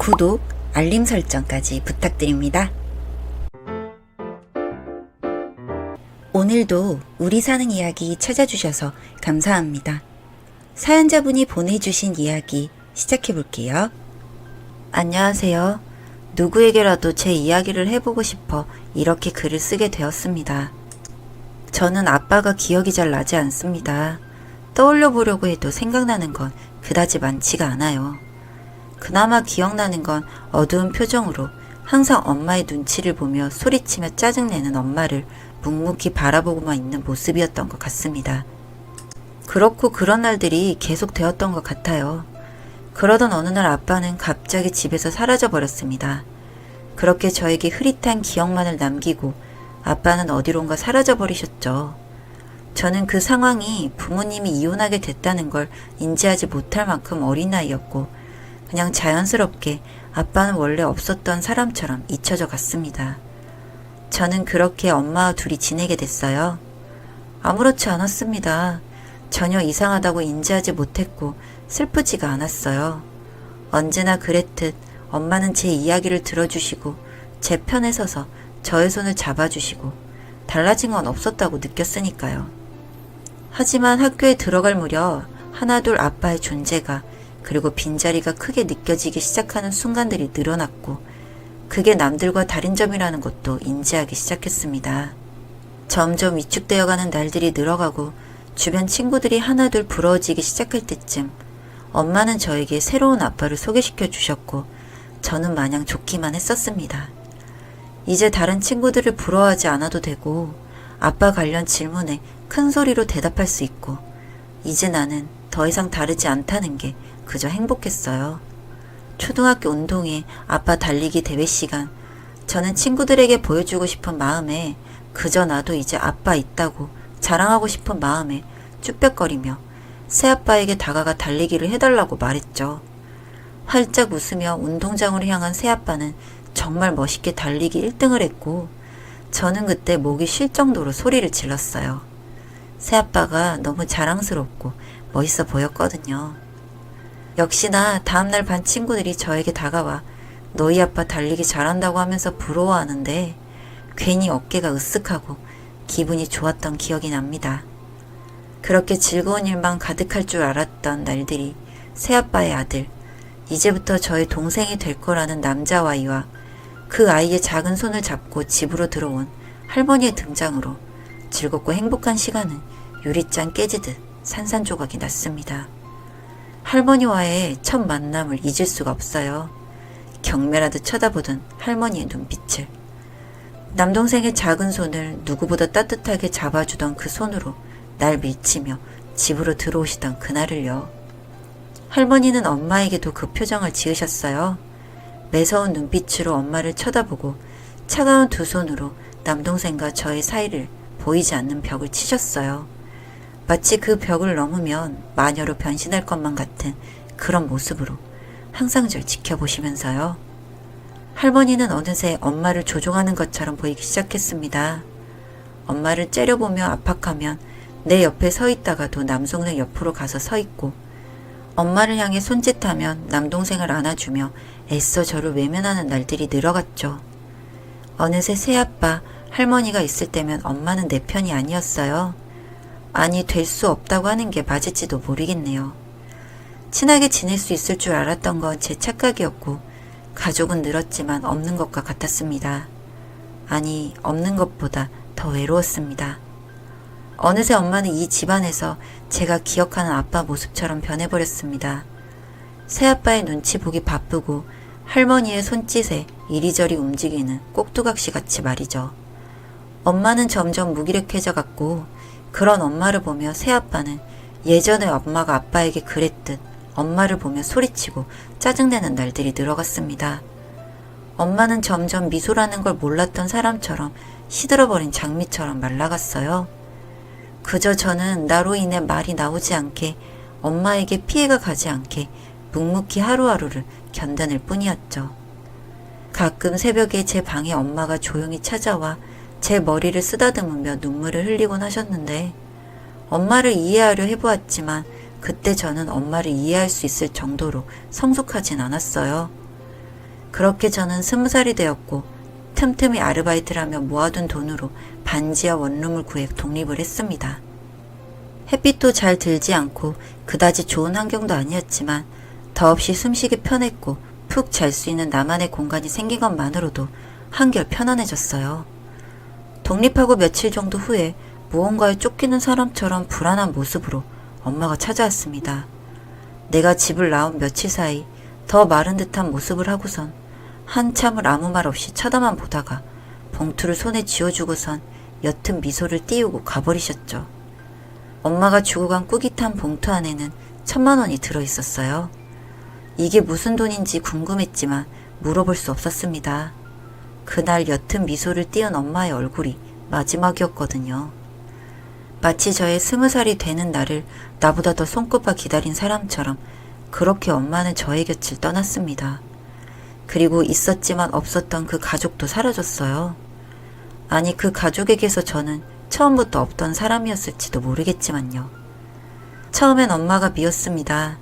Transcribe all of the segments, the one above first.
구독, 알림 설정까지 부탁드립니다. 오늘도 우리 사는 이야기 찾아주셔서 감사합니다. 사연자분이 보내주신 이야기 시작해볼게요. 안녕하세요. 누구에게라도 제 이야기를 해보고 싶어 이렇게 글을 쓰게 되었습니다. 저는 아빠가 기억이 잘 나지 않습니다. 떠올려 보려고 해도 생각나는 건 그다지 많지가 않아요. 그나마 기억나는 건 어두운 표정으로 항상 엄마의 눈치를 보며 소리치며 짜증내는 엄마를 묵묵히 바라보고만 있는 모습이었던 것 같습니다. 그렇고 그런 날들이 계속 되었던 것 같아요. 그러던 어느 날 아빠는 갑자기 집에서 사라져 버렸습니다. 그렇게 저에게 흐릿한 기억만을 남기고 아빠는 어디론가 사라져 버리셨죠. 저는 그 상황이 부모님이 이혼하게 됐다는 걸 인지하지 못할 만큼 어린 나이였고 그냥 자연스럽게 아빠는 원래 없었던 사람처럼 잊혀져 갔습니다. 저는 그렇게 엄마와 둘이 지내게 됐어요. 아무렇지 않았습니다. 전혀 이상하다고 인지하지 못했고 슬프지가 않았어요. 언제나 그랬듯 엄마는 제 이야기를 들어주시고 제 편에 서서 저의 손을 잡아주시고 달라진 건 없었다고 느꼈으니까요. 하지만 학교에 들어갈 무렵 하나둘 아빠의 존재가 그리고 빈자리가 크게 느껴지기 시작하는 순간들이 늘어났고 그게 남들과 다른 점이라는 것도 인지하기 시작했습니다. 점점 위축되어가는 날들이 늘어가고 주변 친구들이 하나둘 부러워지기 시작할 때쯤 엄마는 저에게 새로운 아빠를 소개시켜 주셨고 저는 마냥 좋기만 했었습니다. 이제 다른 친구들을 부러워하지 않아도 되고 아빠 관련 질문에 큰 소리로 대답할 수 있고 이제 나는 더 이상 다르지 않다는 게 그저 행복했어요. 초등학교 운동회 아빠 달리기 대회 시간 저는 친구들에게 보여주고 싶은 마음에 그저 나도 이제 아빠 있다고 자랑하고 싶은 마음에 쭈뼛거리며 새아빠에게 다가가 달리기를 해달라고 말했죠. 활짝 웃으며 운동장으로 향한 새아빠는 정말 멋있게 달리기 1등을 했고 저는 그때 목이 쉴 정도로 소리를 질렀어요. 새아빠가 너무 자랑스럽고 멋있어 보였거든요. 역시나 다음날 반 친구들이 저에게 다가와 너희 아빠 달리기 잘한다고 하면서 부러워하는데 괜히 어깨가 으쓱하고 기분이 좋았던 기억이 납니다. 그렇게 즐거운 일만 가득할 줄 알았던 날들이 새아빠의 아들, 이제부터 저의 동생이 될 거라는 남자아이와 그 아이의 작은 손을 잡고 집으로 들어온 할머니의 등장으로 즐겁고 행복한 시간은 유리잔 깨지듯 산산조각이 났습니다. 할머니와의 첫 만남을 잊을 수가 없어요. 경멸하듯 쳐다보던 할머니의 눈빛을. 남동생의 작은 손을 누구보다 따뜻하게 잡아주던 그 손으로 날 밀치며 집으로 들어오시던 그날을요. 할머니는 엄마에게도 그 표정을 지으셨어요. 매서운 눈빛으로 엄마를 쳐다보고 차가운 두 손으로 남동생과 저의 사이를 보이지 않는 벽을 치셨어요. 마치 그 벽을 넘으면 마녀로 변신할 것만 같은 그런 모습으로 항상 절 지켜보시면서요. 할머니는 어느새 엄마를 조종하는 것처럼 보이기 시작했습니다. 엄마를 째려보며 압박하면 내 옆에 서 있다가도 남동생 옆으로 가서 서 있고 엄마를 향해 손짓하면 남동생을 안아주며 애써 저를 외면하는 날들이 늘어갔죠. 어느새 새아빠, 할머니가 있을 때면 엄마는 내 편이 아니었어요. 아니 될 수 없다고 하는 게 맞을지도 모르겠네요. 친하게 지낼 수 있을 줄 알았던 건 제 착각이었고 가족은 늘었지만 없는 것과 같았습니다. 아니 없는 것보다 더 외로웠습니다. 어느새 엄마는 이 집안에서 제가 기억하는 아빠 모습처럼 변해버렸습니다. 새아빠의 눈치 보기 바쁘고 할머니의 손짓에 이리저리 움직이는 꼭두각시 같이 말이죠. 엄마는 점점 무기력해져 갔고 그런 엄마를 보며 새아빠는 예전에 엄마가 아빠에게 그랬듯 엄마를 보며 소리치고 짜증내는 날들이 늘어갔습니다. 엄마는 점점 미소라는 걸 몰랐던 사람처럼 시들어버린 장미처럼 말라갔어요. 그저 저는 나로 인해 말이 나오지 않게 엄마에게 피해가 가지 않게 묵묵히 하루하루를 견뎌낼 뿐이었죠. 가끔 새벽에 제 방에 엄마가 조용히 찾아와 제 머리를 쓰다듬으며 눈물을 흘리곤 하셨는데 엄마를 이해하려 해보았지만 그때 저는 엄마를 이해할 수 있을 정도로 성숙하진 않았어요. 그렇게 저는 20살이 되었고 틈틈이 아르바이트를 하며 모아둔 돈으로 반지하 원룸을 구해 독립을 했습니다. 햇빛도 잘 들지 않고 그다지 좋은 환경도 아니었지만 더없이 숨쉬기 편했고 푹 잘 수 있는 나만의 공간이 생긴 것만으로도 한결 편안해졌어요. 독립하고 며칠 정도 후에 무언가에 쫓기는 사람처럼 불안한 모습으로 엄마가 찾아왔습니다. 내가 집을 나온 며칠 사이 더 마른 듯한 모습을 하고선 한참을 아무 말 없이 쳐다만 보다가 봉투를 손에 쥐어주고선 옅은 미소를 띄우고 가버리셨죠. 엄마가 주고 간 꾸깃한 봉투 안에는 1,000만 원이 들어있었어요. 이게 무슨 돈인지 궁금했지만 물어볼 수 없었습니다. 그날 옅은 미소를 띄운 엄마의 얼굴이 마지막이었거든요. 마치 저의 20살이 되는 날을 나보다 더 손꼽아 기다린 사람처럼 그렇게 엄마는 저의 곁을 떠났습니다. 그리고 있었지만 없었던 그 가족도 사라졌어요. 아니, 그 가족에게서 저는 처음부터 없던 사람이었을지도 모르겠지만요. 처음엔 엄마가 미웠습니다.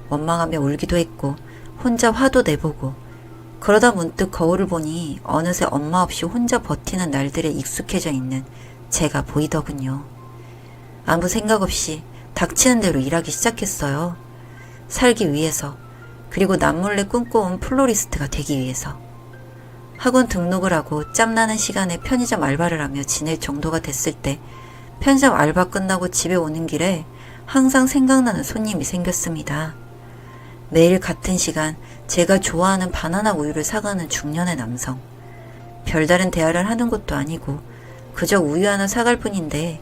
원망하며 울기도 했고 혼자 화도 내보고 그러다 문득 거울을 보니 어느새 엄마 없이 혼자 버티는 날들에 익숙해져 있는 제가 보이더군요. 아무 생각 없이 닥치는 대로 일하기 시작했어요. 살기 위해서, 그리고 남몰래 꿈꿔온 플로리스트가 되기 위해서. 학원 등록을 하고 짬나는 시간에 편의점 알바를 하며 지낼 정도가 됐을 때 편의점 알바 끝나고 집에 오는 길에 항상 생각나는 손님이 생겼습니다. 매일 같은 시간 제가 좋아하는 바나나 우유를 사가는 중년의 남성. 별다른 대화를 하는 것도 아니고 그저 우유 하나 사갈 뿐인데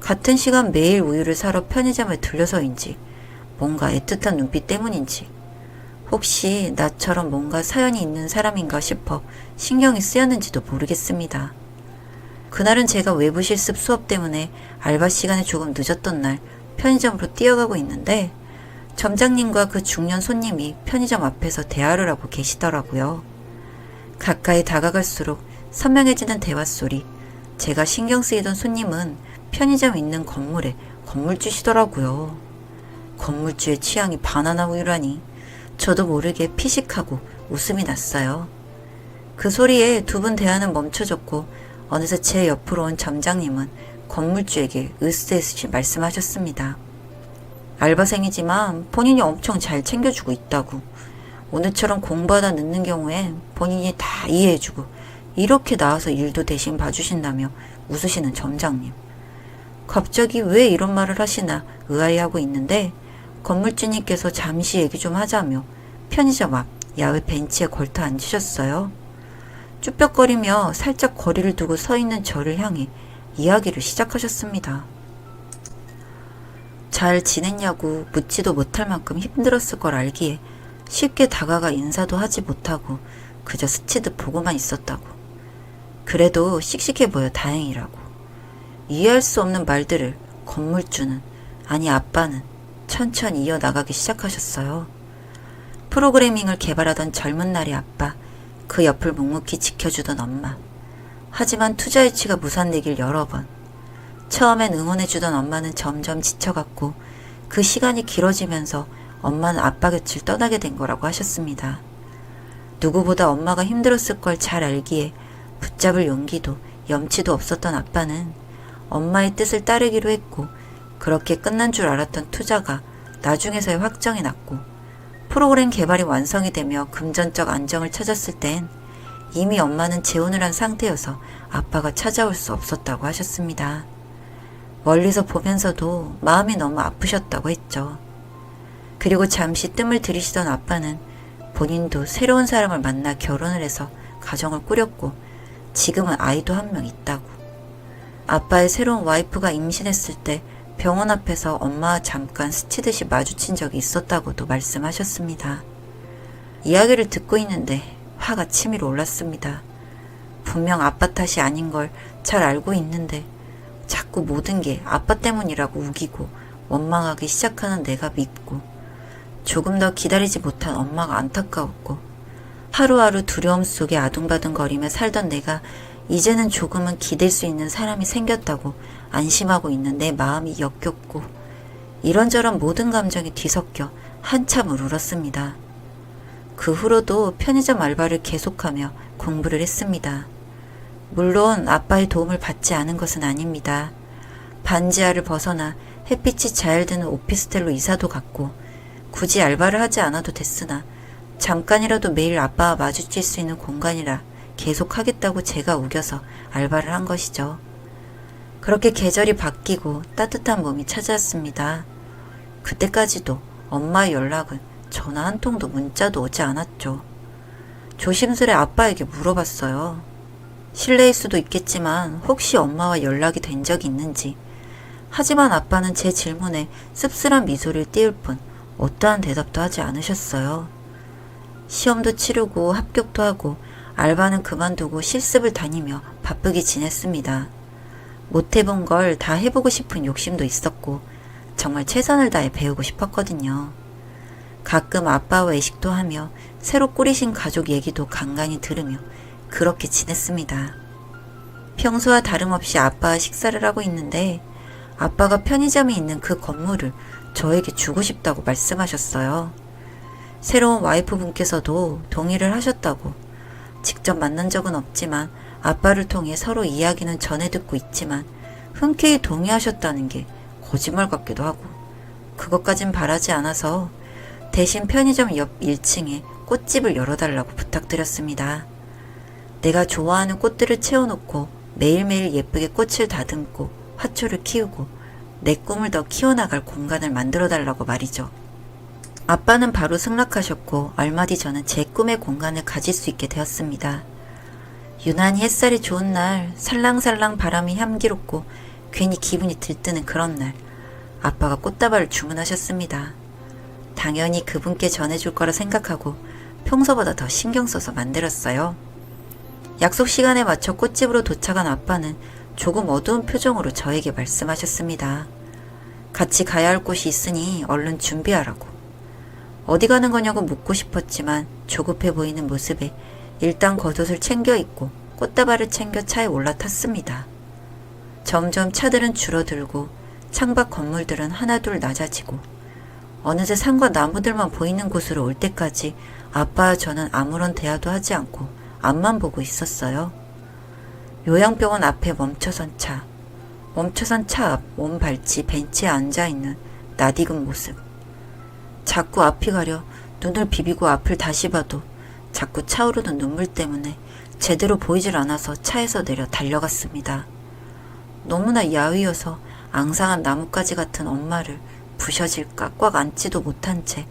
같은 시간 매일 우유를 사러 편의점에 들려서인지 뭔가 애틋한 눈빛 때문인지 혹시 나처럼 뭔가 사연이 있는 사람인가 싶어 신경이 쓰였는지도 모르겠습니다. 그날은 제가 외부 실습 수업 때문에 알바 시간에 조금 늦었던 날 편의점으로 뛰어가고 있는데 점장님과 그 중년 손님이 편의점 앞에서 대화를 하고 계시더라고요. 가까이 다가갈수록 선명해지는 대화 소리. 제가 신경 쓰이던 손님은 편의점 있는 건물에 건물주시더라고요. 건물주의 취향이 바나나 우유라니 저도 모르게 피식하고 웃음이 났어요. 그 소리에 두 분 대화는 멈춰졌고 어느새 제 옆으로 온 점장님은 건물주에게 으스스히 말씀하셨습니다. 알바생이지만 본인이 엄청 잘 챙겨주고 있다고. 오늘처럼 공부하다 늦는 경우엔 본인이 다 이해해주고 이렇게 나와서 일도 대신 봐주신다며 웃으시는 점장님. 갑자기 왜 이런 말을 하시나 의아해하고 있는데 건물주님께서 잠시 얘기 좀 하자며 편의점 앞 야외 벤치에 걸터 앉으셨어요. 쭈뼛거리며 살짝 거리를 두고 서 있는 저를 향해 이야기를 시작하셨습니다. 잘 지냈냐고 묻지도 못할 만큼 힘들었을 걸 알기에 쉽게 다가가 인사도 하지 못하고 그저 스치듯 보고만 있었다고. 그래도 씩씩해 보여 다행이라고. 이해할 수 없는 말들을 건물주는, 아니 아빠는 천천히 이어나가기 시작하셨어요. 프로그래밍을 개발하던 젊은 날의 아빠, 그 옆을 묵묵히 지켜주던 엄마. 하지만 투자 유치가 무산되길 여러 번. 처음엔 응원해주던 엄마는 점점 지쳐갔고 그 시간이 길어지면서 엄마는 아빠 곁을 떠나게 된 거라고 하셨습니다. 누구보다 엄마가 힘들었을 걸 잘 알기에 붙잡을 용기도 염치도 없었던 아빠는 엄마의 뜻을 따르기로 했고 그렇게 끝난 줄 알았던 투자가 나중에서야 확정이 났고 프로그램 개발이 완성이 되며 금전적 안정을 찾았을 땐 이미 엄마는 재혼을 한 상태여서 아빠가 찾아올 수 없었다고 하셨습니다. 멀리서 보면서도 마음이 너무 아프셨다고 했죠. 그리고 잠시 뜸을 들이시던 아빠는 본인도 새로운 사람을 만나 결혼을 해서 가정을 꾸렸고 지금은 아이도 한 명 있다고. 아빠의 새로운 와이프가 임신했을 때 병원 앞에서 엄마와 잠깐 스치듯이 마주친 적이 있었다고도 말씀하셨습니다. 이야기를 듣고 있는데 화가 치밀어 올랐습니다. 분명 아빠 탓이 아닌 걸 잘 알고 있는데 자꾸 모든 게 아빠 때문이라고 우기고 원망하기 시작하는 내가 밉고 조금 더 기다리지 못한 엄마가 안타까웠고 하루하루 두려움 속에 아둥바둥거리며 살던 내가 이제는 조금은 기댈 수 있는 사람이 생겼다고 안심하고 있는 내 마음이 역겹고 이런저런 모든 감정이 뒤섞여 한참을 울었습니다. 그 후로도 편의점 알바를 계속하며 공부를 했습니다. 물론 아빠의 도움을 받지 않은 것은 아닙니다. 반지하를 벗어나 햇빛이 잘 드는 오피스텔로 이사도 갔고 굳이 알바를 하지 않아도 됐으나 잠깐이라도 매일 아빠와 마주칠 수 있는 공간이라 계속 하겠다고 제가 우겨서 알바를 한 것이죠. 그렇게 계절이 바뀌고 따뜻한 봄이 찾아왔습니다. 그때까지도 엄마의 연락은 전화 한 통도 문자도 오지 않았죠. 조심스레 아빠에게 물어봤어요. 실례일 수도 있겠지만 혹시 엄마와 연락이 된 적이 있는지. 하지만 아빠는 제 질문에 씁쓸한 미소를 띄울 뿐 어떠한 대답도 하지 않으셨어요. 시험도 치르고 합격도 하고 알바는 그만두고 실습을 다니며 바쁘게 지냈습니다. 못 해본 걸 다 해보고 싶은 욕심도 있었고 정말 최선을 다해 배우고 싶었거든요. 가끔 아빠와 외식도 하며 새로 꾸리신 가족 얘기도 간간히 들으며 그렇게 지냈습니다. 평소와 다름없이 아빠와 식사를 하고 있는데 아빠가 편의점이 있는 그 건물을 저에게 주고 싶다고 말씀하셨어요. 새로운 와이프분께서도 동의를 하셨다고. 직접 만난 적은 없지만 아빠를 통해 서로 이야기는 전해 듣고 있지만 흔쾌히 동의하셨다는 게 거짓말 같기도 하고 그것까진 바라지 않아서 대신 편의점 옆 1층에 꽃집을 열어달라고 부탁드렸습니다. 내가 좋아하는 꽃들을 채워놓고 매일매일 예쁘게 꽃을 다듬고 화초를 키우고 내 꿈을 더 키워나갈 공간을 만들어달라고 말이죠. 아빠는 바로 승낙하셨고 얼마 뒤 저는 제 꿈의 공간을 가질 수 있게 되었습니다. 유난히 햇살이 좋은 날 살랑살랑 바람이 향기롭고 괜히 기분이 들뜨는 그런 날 아빠가 꽃다발을 주문하셨습니다. 당연히 그분께 전해줄 거라 생각하고 평소보다 더 신경 써서 만들었어요. 약속 시간에 맞춰 꽃집으로 도착한 아빠는 조금 어두운 표정으로 저에게 말씀하셨습니다. 같이 가야 할 곳이 있으니 얼른 준비하라고. 어디 가는 거냐고 묻고 싶었지만 조급해 보이는 모습에 일단 겉옷을 챙겨 입고 꽃다발을 챙겨 차에 올라탔습니다. 점점 차들은 줄어들고 창밖 건물들은 하나둘 낮아지고 어느새 산과 나무들만 보이는 곳으로 올 때까지 아빠와 저는 아무런 대화도 하지 않고 앞만 보고 있었어요. 요양병원 앞에 멈춰선 차. 멈춰선 차 앞 몸발치 벤치에 앉아있는 낯익은 모습. 자꾸 앞이 가려 눈을 비비고 앞을 다시 봐도 자꾸 차오르는 눈물 때문에 제대로 보이질 않아서 차에서 내려 달려갔습니다. 너무나 야위어서 앙상한 나뭇가지 같은 엄마를 부셔질까 꽉 안지도 못한 채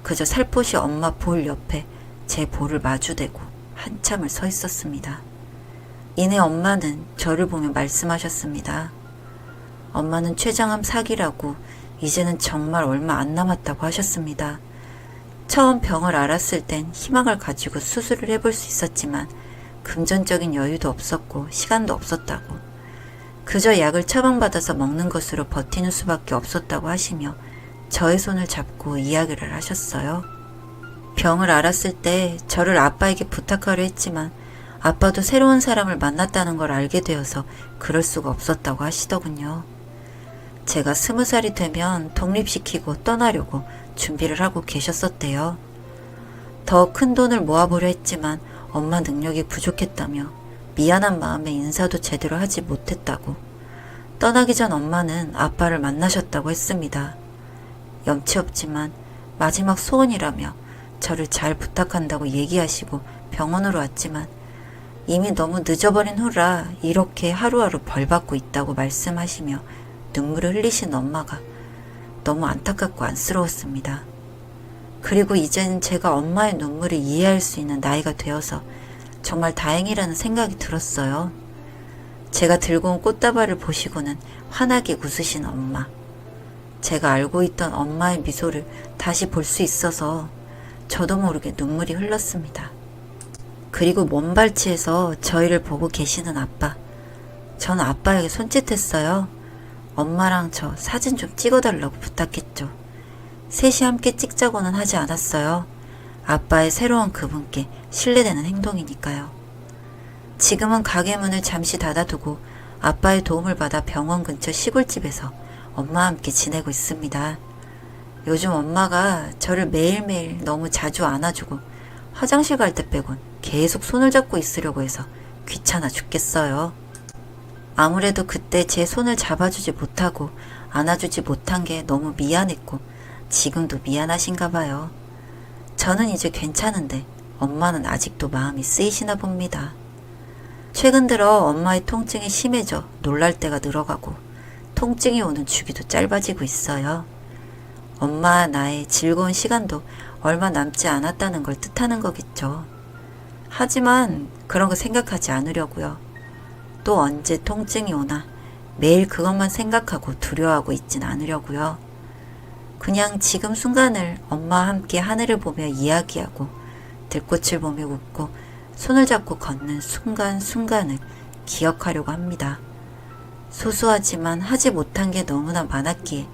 그저 살포시 엄마 볼 옆에 제 볼을 마주대고 한참을 서 있었습니다. 이내 엄마는 저를 보며 말씀하셨습니다. 엄마는 췌장암 사기라고 이제는 정말 얼마 안 남았다고 하셨습니다. 처음 병을 알았을 땐 희망을 가지고 수술을 해볼 수 있었지만 금전적인 여유도 없었고 시간도 없었다고. 그저 약을 처방받아서 먹는 것으로 버티는 수밖에 없었다고 하시며 저의 손을 잡고 이야기를 하셨어요. 병을 알았을 때 저를 아빠에게 부탁하려 했지만 아빠도 새로운 사람을 만났다는 걸 알게 되어서 그럴 수가 없었다고 하시더군요. 제가 20살이 되면 독립시키고 떠나려고 준비를 하고 계셨었대요. 더 큰 돈을 모아보려 했지만 엄마 능력이 부족했다며 미안한 마음에 인사도 제대로 하지 못했다고. 떠나기 전 엄마는 아빠를 만나셨다고 했습니다. 염치 없지만 마지막 소원이라며 저를 잘 부탁한다고 얘기하시고 병원으로 왔지만 이미 너무 늦어버린 후라 이렇게 하루하루 벌받고 있다고 말씀하시며 눈물을 흘리신 엄마가 너무 안타깝고 안쓰러웠습니다. 그리고 이제는 제가 엄마의 눈물을 이해할 수 있는 나이가 되어서 정말 다행이라는 생각이 들었어요. 제가 들고 온 꽃다발을 보시고는 환하게 웃으신 엄마. 제가 알고 있던 엄마의 미소를 다시 볼 수 있어서 저도 모르게 눈물이 흘렀습니다. 그리고 먼발치에서 저희를 보고 계시는 아빠. 전 아빠에게 손짓했어요. 엄마랑 저 사진 좀 찍어달라고 부탁했죠. 셋이 함께 찍자고는 하지 않았어요. 아빠의 새로운 그분께 신뢰되는 행동이니까요. 지금은 가게 문을 잠시 닫아두고 아빠의 도움을 받아 병원 근처 시골집에서 엄마와 함께 지내고 있습니다. 요즘 엄마가 저를 매일매일 너무 자주 안아주고 화장실 갈 때 빼곤 계속 손을 잡고 있으려고 해서 귀찮아 죽겠어요. 아무래도 그때 제 손을 잡아주지 못하고 안아주지 못한 게 너무 미안했고 지금도 미안하신가 봐요. 저는 이제 괜찮은데 엄마는 아직도 마음이 쓰이시나 봅니다. 최근 들어 엄마의 통증이 심해져 놀랄 때가 늘어가고 통증이 오는 주기도 짧아지고 있어요. 엄마와 나의 즐거운 시간도 얼마 남지 않았다는 걸 뜻하는 거겠죠. 하지만 그런 거 생각하지 않으려고요. 또 언제 통증이 오나 매일 그것만 생각하고 두려워하고 있진 않으려고요. 그냥 지금 순간을 엄마와 함께 하늘을 보며 이야기하고 들꽃을 보며 웃고 손을 잡고 걷는 순간순간을 기억하려고 합니다. 소소하지만 하지 못한 게 너무나 많았기에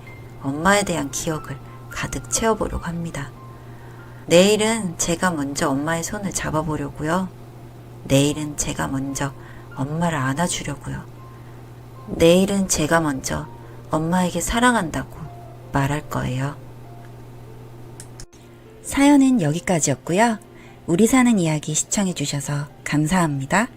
엄마에 대한 기억을 가득 채워보려고 합니다. 내일은 제가 먼저 엄마의 손을 잡아보려고요. 내일은 제가 먼저 엄마를 안아주려고요. 내일은 제가 먼저 엄마에게 사랑한다고 말할 거예요. 사연은 여기까지였고요. 우리 사는 이야기 시청해주셔서 감사합니다.